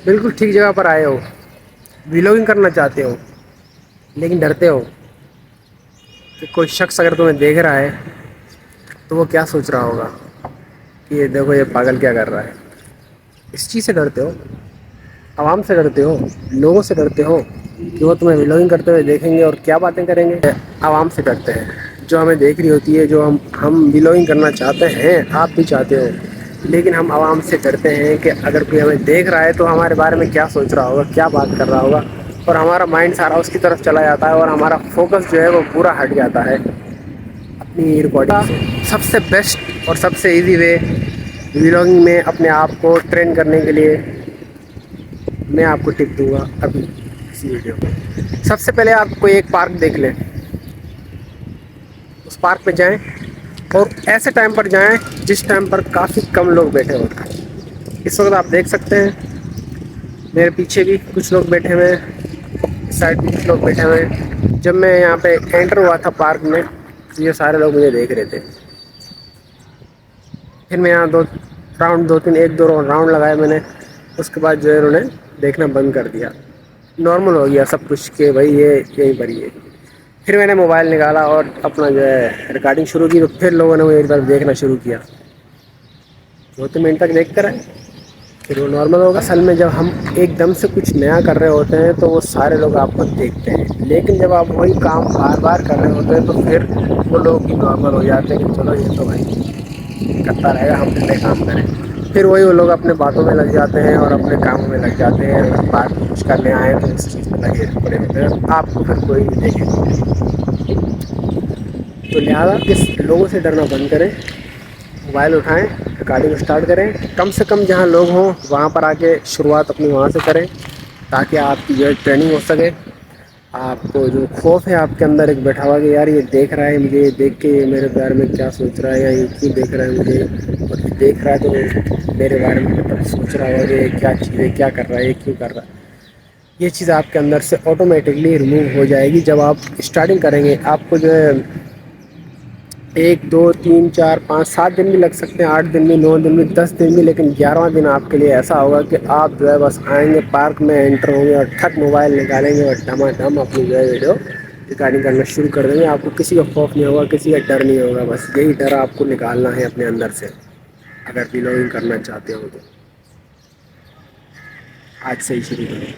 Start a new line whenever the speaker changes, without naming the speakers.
بالکل ٹھیک جگہ پر آئے ہو، ولاگنگ کرنا چاہتے ہو لیکن ڈرتے ہو کہ کوئی شخص اگر تمہیں دیکھ رہا ہے تو وہ کیا سوچ رہا ہوگا کہ یہ دیکھو یہ پاگل کیا کر رہا ہے، اس چیز سے ڈرتے ہو، عوام سے ڈرتے ہو، لوگوں سے ڈرتے ہو کہ وہ تمہیں ویلوگنگ کرتے ہوئے دیکھیں گے اور کیا باتیں کریں گے، عوام سے ڈرتے ہیں جو ہمیں دیکھ رہی ہوتی ہے، جو ہم ویلوگنگ کرنا چاہتے ہیں، آپ بھی چاہتے ہو، لیکن ہم عوام سے ڈرتے ہیں کہ اگر کوئی ہمیں دیکھ رہا ہے تو ہمارے بارے میں کیا سوچ رہا ہوگا، کیا بات کر رہا ہوگا، اور ہمارا مائنڈ سارا اس کی طرف چلا جاتا ہے اور ہمارا فوکس جو ہے وہ پورا ہٹ جاتا ہے اپنی ریکارڈنگ سے۔ سب سے بیسٹ اور سب سے ایزی وے ولاگنگ میں اپنے آپ کو ٹرین کرنے کے لیے میں آپ کو ٹپ دوں گا ابھی اسی ویڈیو میں۔ سب سے پہلے آپ کوئی ایک پارک دیکھ لیں، اس پارک پہ جائیں اور ایسے ٹائم پر جائیں جس ٹائم پر کافی کم لوگ بیٹھے ہوتے ہیں۔ اس وقت آپ دیکھ سکتے ہیں میرے پیچھے بھی کچھ لوگ بیٹھے ہوئے ہیں، اس سائڈ بھی کچھ لوگ بیٹھے ہوئے ہیں۔ جب میں یہاں پہ انٹر ہوا تھا پارک میں تو یہ سارے لوگ مجھے دیکھ رہے تھے، پھر میں یہاں ایک دو راؤنڈ لگائے میں نے، اس کے بعد جو ہے انہوں نے دیکھنا بند کر دیا، نارمل ہو گیا سب کچھ کہ بھائی یہ یہیں پر ہی ہے۔ پھر میں نے موبائل نکالا اور اپنا جو ہے ریکارڈنگ شروع کی تو پھر لوگوں نے مجھے ایک طرف دیکھنا شروع کیا، 2 3 منٹ تک دیکھتے رہے پھر وہ نارمل ہوگا۔ اصل میں جب ہم ایک دم سے کچھ نیا کر رہے ہوتے ہیں تو وہ سارے لوگ آپ کو دیکھتے ہیں، لیکن جب آپ وہی کام بار بار کر رہے ہوتے ہیں تو پھر وہ لوگ بھی نارمل ہو جاتے ہیں کہ چلو یہ تو بھائی کرتا رہے گا، ہم پہلے کام کریں۔ پھر وہی وہ لوگ اپنے باتوں میں لگ جاتے ہیں اور اپنے کاموں میں لگ جاتے ہیں، بات کچھ کرنے آئے تو اس چیز میں لگے پڑے ہوتے ہیں، آپ کو پھر کوئی نہیں دیکھے گا۔ تو لہٰذا اس لوگوں سے ڈرنا بند کریں، موبائل اٹھائیں، ریکارڈنگ اسٹارٹ کریں، کم سے کم جہاں لوگ ہوں وہاں پر آ کے شروعات اپنی وہاں سے کریں تاکہ آپ کی جو ہے ٹریننگ ہو سکے۔ آپ کو جو خوف ہے آپ کے اندر ایک بیٹھا ہوا کہ یار یہ دیکھ رہا ہے مجھے، یہ دیکھ کے یہ میرے بارے میں کیا سوچ رہا ہے، یا یہ کیوں دیکھ رہا ہے مجھے، اور یہ دیکھ رہا ہے تو میرے بارے میں مطلب سوچ رہا ہے کہ یہ کیا چیز ہے، کیا کر رہا ہے، یہ کیوں کر رہا ہے۔ یہ چیز آپ کے اندر سے آٹومیٹکلی ریموو ہو جائے گی جب آپ اسٹارٹنگ کریں گے۔ آپ کو جو ہے 1 2 3 4 5 7 دن بھی لگ سکتے ہیں، 8 دن بھی، 9 دن بھی، 10 دن بھی، لیکن 11واں دن آپ کے لیے ایسا ہوگا کہ آپ جو ہے بس آئیں گے پارک میں، انٹر ہوں گے اور ٹھک موبائل نکالیں گے اور ڈھما ڈھم اپنی جو ہے ویڈیو ریکارڈنگ کرنا شروع کر دیں گے۔ آپ کو کسی کا خوف نہیں ہوگا، کسی کا ڈر نہیں ہوگا، بس یہی ڈر آپ کو نکالنا ہے اپنے اندر سے اگر ویلاگنگ کرنا چاہتے ہو تو۔ آج سے ہی شروع کریں۔